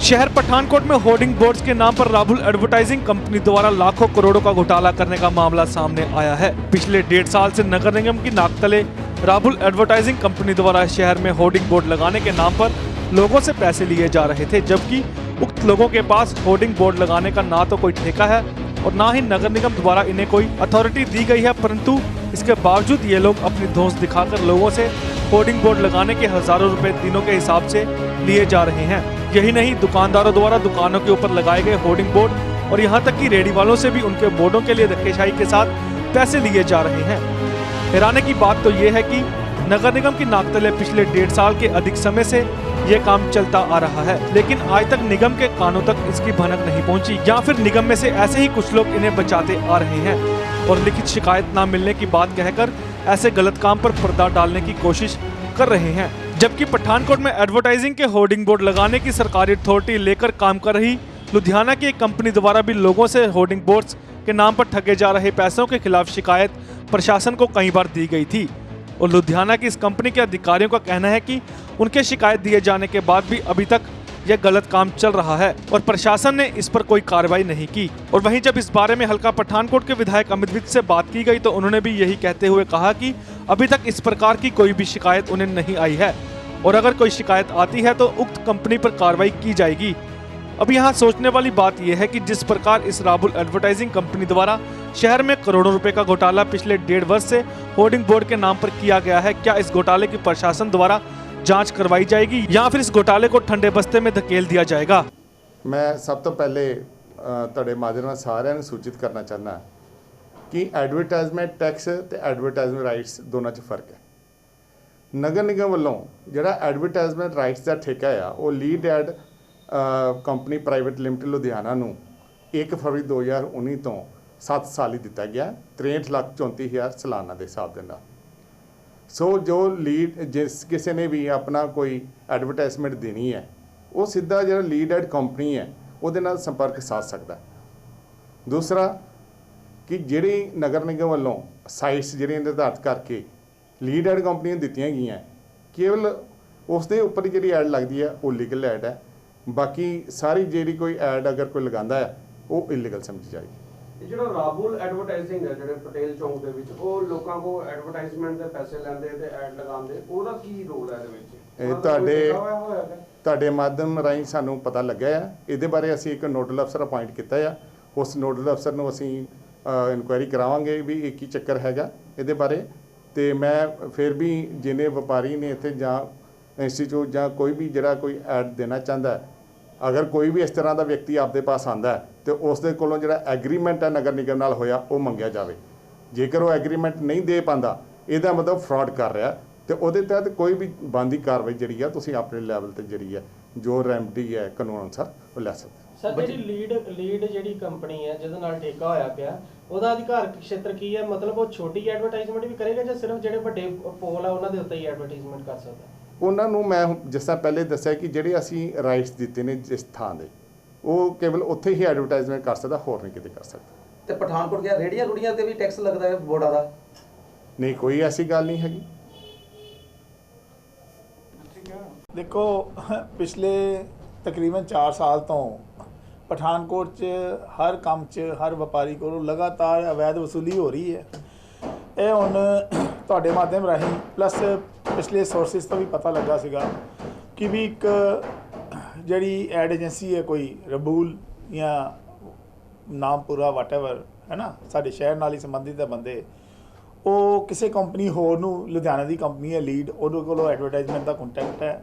शहर पठानकोट में hoarding boards के नाम पर राहुल एडवर्टाइजिंग कंपनी द्वारा लाखों करोड़ों का घोटाला करने का मामला सामने आया है। पिछले 1.5 साल से नगर निगम की नाक तले राहुल एडवर्टाइजिंग कंपनी द्वारा शहर में होर्डिंग बोर्ड लगाने के नाम पर लोगों से पैसे लिए जा रहे थे, जबकि उक्त लोगों के पास होर्डिंग बोर्ड लगाने का ना तो कोई ठेका है और ना ही नगर निगम द्वारा इन्हें कोई अथॉरिटी दी गई है, परंतु इसके बावजूद ये लोग अपनी धौंस दिखाकर लोगों से होर्डिंग बोर्ड लगाने के हजारों रुपए दिनों के हिसाब से लिए जा रहे हैं। यही नहीं, दुकानदारों द्वारा दुकानों के ऊपर लगाए गए होर्डिंग बोर्ड और यहाँ तक कि रेडी वालों से भी उनके बोर्डों के लिए धक्केशाही के साथ पैसे लिए जा रहे हैं। हैरानी की बात तो ये है कि नगर निगम की नाक तले पिछले 1.5 साल के अधिक समय से ये काम चलता आ रहा है, लेकिन आज तक निगम के कानों तक इसकी भनक नहीं पहुंची, या फिर निगम में से ऐसे ही कुछ लोग इन्हें बचाते आ रहे हैं और लिखित शिकायत न मिलने की बात कहकर ऐसे गलत काम पर पर्दा डालने की कोशिश कर रहे हैं। जबकि पठानकोट में एडवर्टाइजिंग के होर्डिंग बोर्ड लगाने की सरकारी अथॉरिटी लेकर काम कर रही लुधियाना की एक कंपनी द्वारा भी लोगों से होर्डिंग बोर्ड्स के नाम पर ठगे जा रहे पैसों के खिलाफ शिकायत प्रशासन को कई बार दी गई थी और लुधियाना की इस कंपनी के अधिकारियों का कहना है कि उनके शिकायत दिए जाने के बाद भी अभी तक यह गलत काम चल रहा है और प्रशासन ने इस पर कोई कार्रवाई नहीं की। और वहीं जब इस बारे में हल्का पठानकोट के विधायक अमित विज से बात की गई तो उन्होंने भी यही कहते हुए कहा कि अभी तक इस प्रकार की कोई भी शिकायत उन्हें नहीं आई है और अगर कोई शिकायत आती है तो उक्त कंपनी पर कार्रवाई की जाएगी। अब यहाँ सोचने वाली बात यह है कि जिस प्रकार इस राहुल एडवर्टाइजिंग कंपनी द्वारा शहर में करोड़ों रुपए का घोटाला पिछले 1.5 वर्ष से होर्डिंग बोर्ड के नाम पर किया गया है, क्या इस घोटाले की प्रशासन द्वारा जांच करवाई जाएगी या फिर इस घोटाले को ठंडे बस्ते में धकेल दिया जाएगा? मैं सब तो पहले ਤੁਹਾਡੇ ਮਾध्यਮ ਨਾਲ ਸਾਰਿਆਂ ਨੂੰ ਸੂਚਿਤ ਕਰਨਾ ਚਾਹੁੰਦਾ ਕਿ ਐਡਵਰਟਾਈਜ਼ਮੈਂਟ ਟੈਕਸ ਤੇ ਐਡਵਰਟਾਈਜ਼ਮੈਂਟ ਰਾਈਟਸ ਦੋਨਾਂ 'ਚ ਫਰਕ ਹੈ। ਨਗਰ ਨਿਗਮ ਵੱਲੋਂ ਜਿਹੜਾ ਐਡਵਰਟਾਈਜ਼ਮੈਂਟ ਰਾਈਟਸ ਦਾ ਠੇਕਾ ਆ ਉਹ ਲੀਡ ਐਡ ਕੰਪਨੀ ਪ੍ਰਾਈਵੇਟ ਲਿਮਟਿਡ ਲੁਧਿਆਣਾ ਨੂੰ 1 ਫਰਵਰੀ 2019 ਤੋਂ 7 ਸਾਲ ਹੀ ਦਿੱਤਾ ਗਿਆ 63,34,000 ਸਾਲਾਨਾ ਦੇ ਹਿਸਾਬ ਦੇ ਨਾਲ। ਸੋ ਜੋ ਲੀਡ ਜਿਸ ਕਿਸੇ ਨੇ ਵੀ ਆਪਣਾ ਕੋਈ ਐਡਵਰਟਾਈਜ਼ਮੈਂਟ ਦੇਣੀ ਹੈ ਉਹ ਸਿੱਧਾ ਜਿਹੜਾ ਲੀਡ ਐਡ ਕੰਪਨੀ ਹੈ ਉਹਦੇ ਨਾਲ ਸੰਪਰਕ ਸਾਧ ਸਕਦਾ। ਦੂਸਰਾ ਕਿ ਜਿਹੜੀ ਨਗਰ ਨਿਗਮ ਵੱਲੋਂ ਸਾਈਟਸ ਜਿਹੜੀਆਂ ਨਿਰਧਾਰਿਤ ਕਰਕੇ ਲੀਡ ਐਡ ਕੰਪਨੀਆਂ ਦਿੱਤੀਆਂ ਗਈਆਂ ਕੇਵਲ ਉਸ ਦੇ ਉੱਪਰ ਹੀ ਜਿਹੜੀ ਐਡ ਲੱਗਦੀ ਹੈ ਉਹ ਲੀਗਲ ਐਡ ਹੈ, ਬਾਕੀ ਸਾਰੀ ਜਿਹੜੀ ਕੋਈ ਐਡ ਅਗਰ ਕੋਈ ਲਗਾਉਂਦਾ ਹੈ ਉਹ ਇਲੀਗਲ ਸਮਝੀ ਜਾਏਗੀ। ਜਿਹੜਾ ਰਾਹੁਲ ਐਡਵਰਟਾਈਜ਼ਿੰਗ ਹੈ ਜਿਹੜੇ ਪਟੇਲ ਚੌਂਕ ਦੇ ਵਿੱਚ ਉਹ ਲੋਕਾਂ ਕੋ ਐਡਵਰਟਾਈਜ਼ਮੈਂਟ ਦੇ ਪੈਸੇ ਲੈਂਦੇ ਤੇ ਐਡ ਲਗਾਉਂਦੇ, ਉਹਦਾ ਕੀ ਰੋਲ ਹੈ ਇਹਦੇ ਵਿੱਚ? ਇਹ ਤੁਹਾਡੇ ਮਾਧਿਅਮ ਰਾਹੀਂ ਸਾਨੂੰ ਪਤਾ ਲੱਗਿਆ ਆ, ਇਹਦੇ ਬਾਰੇ ਅਸੀਂ ਇੱਕ ਨੋਡਲ ਅਫਸਰ ਅਪਾਇੰਟ ਕੀਤਾ ਆ। ਉਸ ਨੋਡਲ ਅਫਸਰ ਨੂੰ ਅਸੀਂ ਇਨਕੁਆਇਰੀ ਕਰਾਵਾਂਗੇ ਵੀ ਇਹ ਕੀ ਚੱਕਰ ਹੈਗਾ ਇਹਦੇ ਬਾਰੇ। ਤੇ ਮੈਂ ਫਿਰ ਵੀ ਜਿਹਨੇ ਵਪਾਰੀ ਨੇ ਇੱਥੇ ਜਾਂ ਇੰਸਟੀਚਿਊਟ ਜਾਂ ਕੋਈ ਵੀ ਜਿਹੜਾ ਕੋਈ ਐਡ ਦੇਣਾ ਚਾਹੁੰਦਾ, अगर कोई भी इस तरह का व्यक्ति आपके पास आता है तो उसके कोलों जो एग्रीमेंट है नगर निगम नाल होया वो मंगया जाए। जेकर वो एग्रीमेंट नहीं दे पाता इसका मतलब फ्रॉड कर रहा तो उसके तहत कोई भी बनती कार्रवाई जी है तुसीं अपने लैवल पर जी है जो रेमडी है कानून अनुसार वो लै सकते। सर जी लीड जी कंपनी है जिहदे नाल ठेका होया पिया ਉਹਦਾ ਅਧਿਕਾਰ ਖੇਤਰ ਕੀ ਹੈ? ਮਤਲਬ ਉਹ ਛੋਟੀ ਐਡਵਰਟਾਈਜ਼ਮੈਂਟ ਵੀ ਕਰੇਗਾ ਜਾਂ ਸਿਰਫ ਜਿਹੜੇ ਵੱਡੇ ਪੋਲ ਆ ਉਹਨਾਂ ਦੇ ਉੱਤੇ ਹੀ ਐਡਵਰਟਾਈਜ਼ਮੈਂਟ ਕਰ ਸਕਦਾ? ਉਹਨਾਂ ਨੂੰ ਮੈਂ ਜਿਸ ਤਰ੍ਹਾਂ ਪਹਿਲੇ ਦੱਸਿਆ ਕਿ ਜਿਹੜੇ ਅਸੀਂ ਰਾਈਟਸ ਦਿੱਤੇ ਨੇ ਜਿਸ ਥਾਂ ਦੇ ਉਹ ਕੇਵਲ ਉੱਥੇ ਹੀ ਐਡਵਰਟਾਈਜ਼ਮੈਂਟ ਕਰ ਸਕਦਾ, ਹੋਰ ਨਹੀਂ ਕਿਤੇ ਕਰ ਸਕਦਾ। ਤੇ ਪਠਾਨਕੋਟ ਦੀਆਂ ਰੇੜੀਆਂ ਰੂੜੀਆਂ ਤੇ ਵੀ ਟੈਕਸ ਲੱਗਦਾ ਹੈ ਬੋਰਡਾਂ ਦਾ? ਨਹੀਂ, ਕੋਈ ਐਸੀ ਗੱਲ ਨਹੀਂ ਹੈਗੀ। ਦੇਖੋ ਪਿਛਲੇ ਤਕਰੀਬਨ 4 ਸਾਲ ਤੋਂ ਪਠਾਨਕੋਟ 'ਚ ਹਰ ਕੰਮ 'ਚ ਹਰ ਵਪਾਰੀ ਕੋਲੋਂ ਲਗਾਤਾਰ ਅਵੈਧ ਵਸੂਲੀ ਹੋ ਰਹੀ ਹੈ। ਇਹ ਹੁਣ ਤੁਹਾਡੇ ਮਾਧਿਅਮ ਰਾਹੀਂ ਪਲੱਸ ਪਿਛਲੇ ਸੋਰਸਿਸ ਤੋਂ ਵੀ ਪਤਾ ਲੱਗਾ ਸੀਗਾ ਕਿ ਵੀ ਇੱਕ ਜਿਹੜੀ ਐਡ ਏਜੰਸੀ ਹੈ ਕੋਈ ਰਬੂਲ ਜਾਂ ਨਾਮ ਪੂਰਾ ਵਾਟਐਵਰ ਹੈ ਨਾ, ਸਾਡੇ ਸ਼ਹਿਰ ਨਾਲ ਹੀ ਸੰਬੰਧਿਤ ਹੈ ਬੰਦੇ, ਉਹ ਕਿਸੇ ਕੰਪਨੀ ਹੋਰ ਨੂੰ ਲੁਧਿਆਣਾ ਦੀ ਕੰਪਨੀ ਹੈ ਲੀਡ, ਉਹਦੇ ਕੋਲੋਂ ਐਡਵਰਟਾਈਜ਼ਮੈਂਟ ਦਾ ਕੰਟੈਕਟ ਹੈ।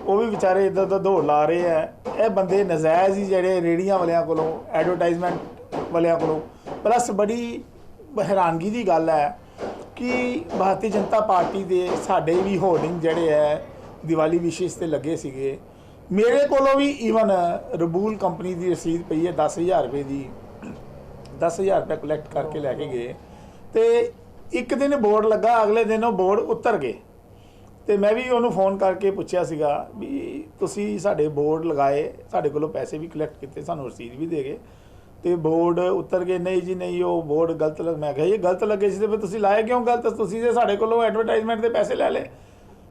ਉਹ ਵੀ ਵਿਚਾਰੇ ਇੱਧਰ ਉੱਧਰ ਦੌੜ ਲਾ ਰਹੇ ਹੈ। ਇਹ ਬੰਦੇ ਨਜਾਇਜ਼ ਹੀ ਜਿਹੜੇ ਰੇਹੜੀਆਂ ਵਾਲਿਆਂ ਕੋਲੋਂ ਐਡਵਰਟਾਈਜ਼ਮੈਂਟ ਵਾਲਿਆਂ ਕੋਲੋਂ ਪਲੱਸ ਬੜੀ ਹੈਰਾਨਗੀ ਦੀ ਗੱਲ ਹੈ ਕਿ ਭਾਰਤੀ ਜਨਤਾ ਪਾਰਟੀ ਦੇ ਸਾਡੇ ਵੀ ਹੋਰਡਿੰਗ ਜਿਹੜੇ ਹੈ ਦੀਵਾਲੀ ਵਿਸ਼ੇਸ 'ਤੇ ਲੱਗੇ ਸੀਗੇ। ਮੇਰੇ ਕੋਲੋਂ ਵੀ ਈਵਨ ਰਬੂਲ ਕੰਪਨੀ ਦੀ ਰਸੀਦ ਪਈ ਹੈ 10,000 ਰੁਪਏ ਦੀ, 10,000 ਰੁਪਏ ਕਲੈਕਟ ਕਰਕੇ ਲੈ ਕੇ ਗਏ ਤੇ ਇੱਕ ਦਿਨ ਬੋਰਡ ਲੱਗਾ, ਅਗਲੇ ਦਿਨ ਉਹ ਬੋਰਡ ਉਤਰ ਗਏ। ਤੇ ਮੈਂ ਵੀ ਉਹਨੂੰ ਫੋਨ ਕਰਕੇ ਪੁੱਛਿਆ ਸੀਗਾ ਵੀ ਤੁਸੀਂ ਸਾਡੇ ਬੋਰਡ ਲਗਾਏ, ਸਾਡੇ ਕੋਲੋਂ ਪੈਸੇ ਵੀ ਕਲੈਕਟ ਕੀਤੇ, ਸਾਨੂੰ ਰਸੀਦ ਵੀ ਦੇ ਗਏ ਤੇ ਬੋਰਡ ਉਤਰ ਗਏ। ਨਹੀਂ ਜੀ ਨਹੀਂ, ਉਹ ਬੋਰਡ ਗਲਤ ਮੈਂ ਕਿਹਾ ਇਹ ਗਲਤ ਲੱਗੇ ਸੀ ਤੇ ਫਿਰ ਤੁਸੀਂ ਲਾਏ ਕਿਉਂ ਗਲਤ? ਤੁਸੀਂ ਜੇ ਸਾਡੇ ਕੋਲੋਂ ਐਡਵਰਟਾਈਜ਼ਮੈਂਟ ਦੇ ਪੈਸੇ ਲੈ ਲਏ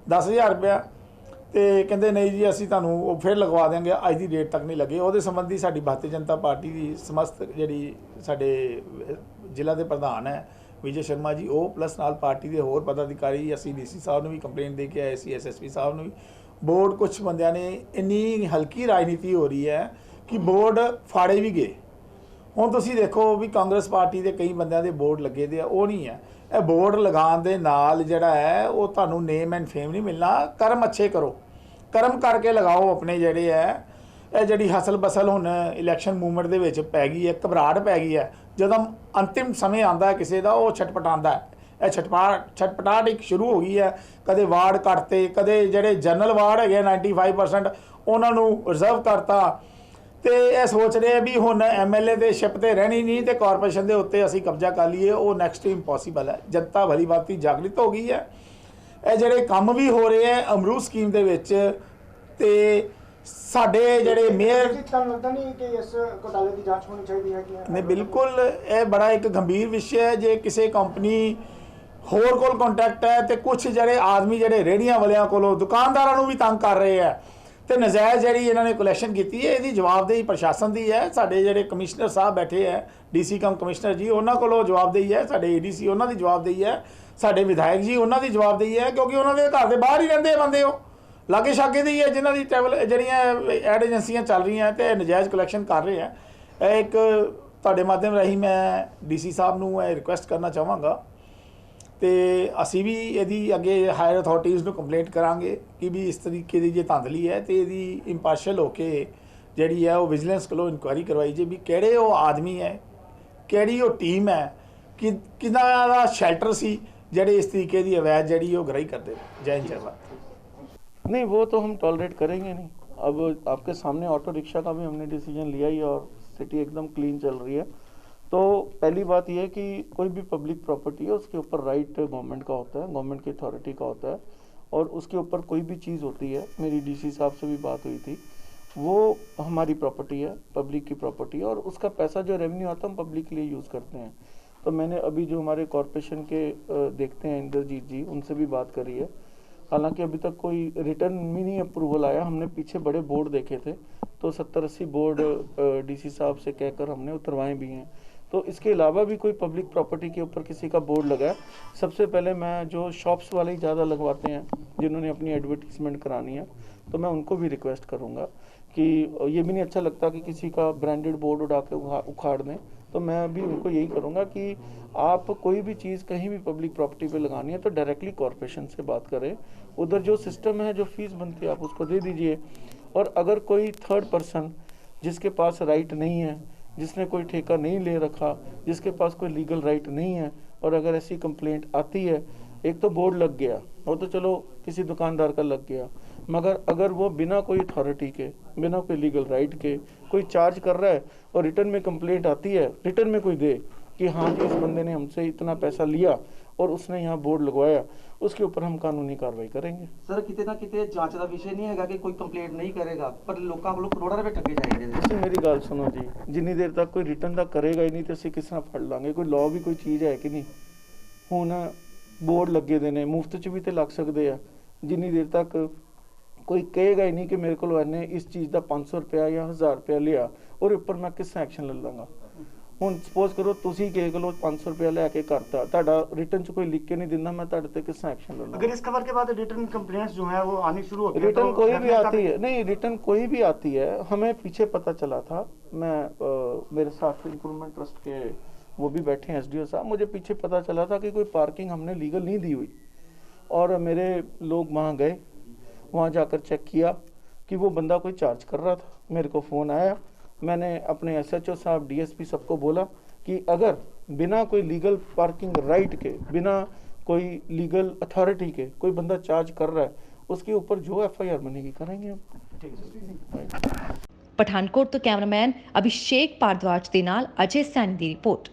10,000 ਰੁਪਇਆ ਤੇ ਕਹਿੰਦੇ ਨਹੀਂ ਜੀ ਅਸੀਂ ਤੁਹਾਨੂੰ ਉਹ ਫਿਰ ਲਗਵਾ ਦਿਆਂਗੇ, ਅੱਜ ਦੀ ਡੇਟ ਤੱਕ ਨਹੀਂ ਲੱਗੇ। ਉਹਦੇ ਸੰਬੰਧੀ ਸਾਡੀ ਭਾਰਤੀ ਜਨਤਾ ਪਾਰਟੀ ਦੀ ਸਮਸਤ ਜਿਹੜੀ ਸਾਡੇ ਜ਼ਿਲ੍ਹਾ ਦੇ ਪ੍ਰਧਾਨ ਹੈ ਵਿਜੇ ਸ਼ਰਮਾ ਜੀ, ਉਹ ਪਲੱਸ ਨਾਲ ਪਾਰਟੀ ਦੇ ਹੋਰ ਪਦਾਧਿਕਾਰੀ, ਅਸੀਂ ਡੀਸੀ ਸਾਹਿਬ ਨੂੰ ਵੀ ਕੰਪਲੇਂਟ ਦੇ ਕੇ ਆਏ ਸੀ, ਐਸਐਸਪੀ ਸਾਹਿਬ ਨੂੰ ਵੀ। ਬੋਰਡ ਕੁਛ ਬੰਦਿਆਂ ਨੇ ਇੰਨੀ ਹਲਕੀ ਰਾਜਨੀਤੀ ਹੋ ਰਹੀ ਹੈ ਕਿ ਬੋਰਡ ਫਾੜੇ ਵੀ ਗਏ। ਹੁਣ ਤੁਸੀਂ ਦੇਖੋ ਵੀ ਕਾਂਗਰਸ ਪਾਰਟੀ ਦੇ ਕਈ ਬੰਦਿਆਂ ਦੇ ਬੋਰਡ ਲੱਗੇ ਦੇ ਆ, ਉਹ ਨਹੀਂ ਹੈ। ਇਹ ਬੋਰਡ ਲਗਾਉਣ ਦੇ ਨਾਲ ਜਿਹੜਾ ਹੈ ਉਹ ਤੁਹਾਨੂੰ ਨੇਮ ਐਂਡ ਫੇਮ ਨਹੀਂ ਮਿਲਣਾ। ਕਰਮ ਅੱਛੇ ਕਰੋ, ਕਰਮ ਕਰਕੇ ਲਗਾਓ ਆਪਣੇ ਜਿਹੜੇ ਹੈ। ਇਹ ਜਿਹੜੀ ਹਸਲ ਬਸਲ ਹੁਣ ਇਲੈਕਸ਼ਨ ਮੂਵਮੈਂਟ ਦੇ ਵਿੱਚ ਪੈ ਗਈ ਹੈ, ਘਬਰਾਹਟ ਪੈ ਗਈ ਹੈ। ਜਦੋਂ ਅੰਤਿਮ ਸਮੇਂ ਆਉਂਦਾ ਹੈ ਕਿਸੇ ਦਾ, ਉਹ ਛਟਪਟਾਉਂਦਾ ਹੈ। ਇਹ ਛਟਪਟਾਹਟ ਇੱਕ ਸ਼ੁਰੂ ਹੋ ਗਈ ਹੈ। ਕਦੇ ਵਾਰਡ ਕੱਟਤੇ, ਕਦੇ ਜਿਹੜੇ ਜਨਰਲ ਵਾਰਡ ਹੈਗੇ 95% ਉਹਨਾਂ ਨੂੰ ਰਿਜ਼ਰਵ ਕਰਤਾ, ਤੇ ਇਹ ਸੋਚ ਰਹੇ ਵੀ ਹੁਣ ਐਮਐਲਏ ਦੇ ਸ਼ਿਪ ਤੇ ਰਹਿਣੀ ਨਹੀਂ ਤੇ ਕਾਰਪੋਰੇਸ਼ਨ ਦੇ ਉੱਤੇ ਅਸੀਂ ਕਬਜ਼ਾ ਕਰ ਲਈਏ। ਉਹ ਨੈਕਸਟ ਇੰਪੋਸੀਬਲ ਹੈ। ਜਨਤਾ ਭਲੀ ਭਾਂਤੀ ਜਾਗਰਿਤ ਹੋ ਗਈ ਹੈ। ਇਹ ਜਿਹੜੇ ਕੰਮ ਵੀ ਹੋ ਰਹੇ ਹੈ ਅਮਰੂਦ ਸਕੀਮ ਦੇ ਵਿੱਚ, ਤੇ ਸਾਡੇ ਜਿਹੜੇ ਮੇਅਰ ਤੁਹਾਨੂੰ ਲੱਗਦਾ ਨਹੀਂ ਕਿ ਇਸ ਘੁਟਾਲੇ ਦੀ ਜਾਂਚ ਹੋਣੀ ਚਾਹੀਦੀ ਹੈ ਕਿ ਨੇ ਬਿਲਕੁਲ ਇਹ ਬੜਾ ਇੱਕ ਗੰਭੀਰ ਵਿਸ਼ਾ ਹੈ। ਜੇ ਕਿਸੇ ਕੰਪਨੀ ਹੋਰ ਕੋਲ ਕੰਟੈਕਟ ਹੈ ਤੇ ਕੁਝ ਜਿਹੜੇ ਆਦਮੀ ਜਿਹੜੇ ਰੇਹੜੀਆਂ ਵਾਲਿਆਂ ਕੋਲੋਂ ਦੁਕਾਨਦਾਰਾਂ ਨੂੰ ਵੀ ਤੰਗ ਕਰ ਰਹੇ ਹੈ ਤੇ ਨਜਾਇਜ਼ ਜਿਹੜੀ ਇਹਨਾਂ ਨੇ ਕਲੈਕਸ਼ਨ ਕੀਤੀ ਹੈ, ਇਹਦੀ ਜਵਾਬਦੇਹੀ ਪ੍ਰਸ਼ਾਸਨ ਦੀ ਹੈ। ਸਾਡੇ ਜਿਹੜੇ ਕਮਿਸ਼ਨਰ ਸਾਹਿਬ ਬੈਠੇ ਹੈ, ਡੀਸੀ ਕਮ ਕਮਿਸ਼ਨਰ ਜੀ, ਉਹਨਾਂ ਕੋਲੋਂ ਜਵਾਬਦੇਹੀ ਹੈ। ਸਾਡੇ ਏਡੀਸੀ ਉਹਨਾਂ ਦੀ ਜਵਾਬਦੇਹੀ ਹੈ। ਸਾਡੇ ਵਿਧਾਇਕ ਜੀ ਉਹਨਾਂ ਦੀ ਜਵਾਬਦੇਹੀ ਹੈ, ਕਿਉਂਕਿ ਉਹਨਾਂ ਦੇ ਘਰ ਦੇ ਬਾਹਰ ਹੀ ਰਹਿੰਦੇ ਬੰਦੇ ਉਹ ਲਾਗੇ ਛਾਗੇ ਦੀ ਹੈ, ਜਿਨ੍ਹਾਂ ਦੀ ਟਰੈਵਲ ਜਿਹੜੀਆਂ ਐਡ ਏਜੰਸੀਆਂ ਚੱਲ ਰਹੀਆਂ ਤੇ ਨਜਾਇਜ਼ ਕਲੈਕਸ਼ਨ ਕਰ ਰਹੇ ਹੈ। ਇਹ ਇੱਕ ਤੁਹਾਡੇ ਮਾਧਿਅਮ ਰਾਹੀਂ ਮੈਂ ਡੀਸੀ ਸਾਹਿਬ ਨੂੰ ਇਹ ਰਿਕੁਐਸਟ ਕਰਨਾ ਚਾਹਾਂਗਾ, ਤੇ ਅਸੀਂ ਵੀ ਇਹਦੀ ਅੱਗੇ ਹਾਇਰ ਅਥਾਰਟੀਜ਼ ਨੂੰ ਕੰਪਲੇਂਟ ਕਰਾਂਗੇ ਕਿ ਵੀ ਇਸ ਤਰੀਕੇ ਦੀ ਜੇ ਧਾਂਦਲੀ ਹੈ ਤੇ ਇਹਦੀ ਇੰਪਾਰਸ਼ਲ ਹੋ ਕੇ ਜਿਹੜੀ ਹੈ ਉਹ ਵਿਜੀਲੈਂਸ ਕੋਲੋਂ ਇਨਕੁਆਇਰੀ ਕਰਵਾਈ ਜੇ ਵੀ ਕਿਹੜੇ ਉਹ ਆਦਮੀ ਹੈ, ਕਿਹੜੀ ਉਹ ਟੀਮ ਹੈ, ਕਿ ਕਿਹਨਾਂ ਦਾ ਸ਼ੈਲਟਰ ਸੀ ਜਿਹੜੇ ਇਸ तरीके की अवैध जड़ी वो ग्राही करते। जय हिंद जय भारत। नहीं, वो तो हम टॉलरेट करेंगे नहीं। अब आपके सामने ऑटो रिक्शा का भी हमने डिसीजन लिया ही और सिटी एकदम क्लीन चल रही है। तो पहली बात यह है कि कोई भी पब्लिक प्रॉपर्टी है उसके ऊपर राइट गवर्नमेंट का होता है, गवर्नमेंट की अथॉरिटी का होता है, और उसके ऊपर कोई भी चीज़ होती है, मेरी डीसी साहब से भी बात हुई थी, वो हमारी प्रॉपर्टी है, पब्लिक की प्रॉपर्टी है, और उसका पैसा जो रेवेन्यू आता है हम पब्लिक के लिए यूज़ करते हैं। तो मैंने अभी जो हमारे कॉरपोरेशन के देखते हैं इंद्रजीत जी, उनसे भी बात करी है। हालांकि अभी तक कोई रिटर्न भी नहीं अप्रूवल आया। हमने पीछे बड़े बोर्ड देखे थे, तो 70-80 बोर्ड डीसी साहब से कहकर हमने उतरवाए भी हैं। तो इसके अलावा भी कोई पब्लिक प्रॉपर्टी के ऊपर किसी का बोर्ड लगा है, सबसे पहले मैं जो शॉप्स वाले ही ज़्यादा लगवाते हैं जिन्होंने अपनी एडवर्टीजमेंट करानी है, तो मैं उनको भी रिक्वेस्ट करूँगा कि ये भी नहीं अच्छा लगता कि किसी का ब्रांडेड बोर्ड उड़ा के उखाड़ दें। तो मैं भी उनको यही करूँगा कि आप कोई भी चीज़ कहीं भी पब्लिक प्रॉपर्टी पे लगानी है तो डायरेक्टली कॉरपोरेशन से बात करें। उधर जो सिस्टम है, जो फीस बनती है, आप उसको दे दीजिए। और अगर कोई थर्ड पर्सन जिसके पास राइट नहीं है, जिसने कोई ठेका नहीं ले रखा, जिसके पास कोई लीगल राइट नहीं है, और अगर ऐसी कंप्लेंट आती है, एक तो बोर्ड लग गया, वो तो चलो किसी दुकानदार का लग गया, मगर अगर वो बिना कोई अथॉरिटी के, बिना कोई लीगल राइट के कोई चार्ज कर रहा है और रिटर्न में कंप्लेंट आती है, रिटर्न में कोई दे कि हाँ जी इस बंदे ने हमसे इतना पैसा लिया और उसने यहाँ बोर्ड लगवाया, उसके ऊपर हम कानूनी कार्रवाई करेंगे। सर किते ना किते जांच का विषय नहीं है कि कोई कंप्लेंट नहीं करेगा पर लोगों को करोड़ों रुपए ठगे जाएंगे। ਤੁਸੀਂ ਮੇਰੀ ਗੱਲ ਸੁਣੋ ਜੀ, ਜਿੰਨੀ ਦੇਰ ਤੱਕ ਕੋਈ ਰਿਟਰਨ ਦਾ ਕਰੇਗਾ ਹੀ ਨਹੀਂ ਤੇ ਅਸੀਂ ਕਿਸ ਤਰ੍ਹਾਂ ਫੜ ਲਾਂਗੇ? ਕੋਈ ਲਾਅ ਵੀ ਕੋਈ ਚੀਜ਼ ਹੈ ਕਿ ਨਹੀਂ? ਹੁਣ ਬੋਰਡ ਲੱਗੇ ਦੇ ਨੇ, ਮੁਫਤ 'ਚ ਵੀ ਤੇ ਲੱਗ ਸਕਦੇ ਆ। ਜਿੰਨੀ ਦੇਰ ਤੱਕ ਕੋਈ ਕਹੇਗਾ ਹੀ ਨਹੀਂ ਕਿ ਮੇਰੇ ਕੋਲ ਇਹਨੇ ਇਸ ਚੀਜ਼ ਦਾ 500 ਰੁਪਇਆ ਜਾਂ 1000 ਰੁਪਇਆ ਲਿਆ, ਉਹਦੇ ਉੱਪਰ ਮੈਂ ਕਿਸ ਐਕਸ਼ਨ ਲੈ ਲਾਂਗਾ? ਹੁਣ ਸਪੋਜ਼ ਕਰੋ ਤੁਸੀਂ ਕਿਸੇ ਕੋਲੋਂ 500 ਰੁਪਇਆ ਲੈ ਕੇ ਕਰਤਾ, ਤੁਹਾਡਾ ਰਿਟਰਨ 'ਚ ਕੋਈ ਲਿਖ ਕੇ ਨਹੀਂ ਦਿੰਦਾ, मैं ਤੁਹਾਡੇ ਤੇ किस एक्शन ले लूँ? अगर इस खबर के बाद रिटर्न कंप्लेंट्स जो है वो आनी शुरू होती है, रिटर्न तो कोई भी आती है, नहीं रिटर्न कोई भी आती है। हमें पीछे पता चला था, मैं मेरे साथ इम्प्रूवमेंट ट्रस्ट के वो भी बैठे हैं एसडीओ साहब, मुझे पीछे पता चला था कि कोई पार्किंग हमने लीगल नहीं दी हुई, और मेरे लोग वहाँ गए, वहाँ जाकर चेक किया कि वो बंदा कोई चार्ज कर रहा था। मेरे को फ़ोन आया, मैंने अपने एसएचओ साहब, डीएसपी सबको बोला कि अगर बिना कोई लीगल पार्किंग राइट के, बिना कोई लीगल अथॉरिटी के कोई बंदा चार्ज कर रहा है, उसके ऊपर जो एफआईआर बनेगी करेंगे हम। ਪਠਾਨਕੋਟ ਤੋਂ ਕੈਮਰਾਮੈਨ ਅਭਿਸ਼ੇਕ ਭਾਰਦਵਾਜ ਦੇ ਨਾਲ ਅਜੇ ਸੈਨ ਦੀ ਰਿਪੋਰਟ।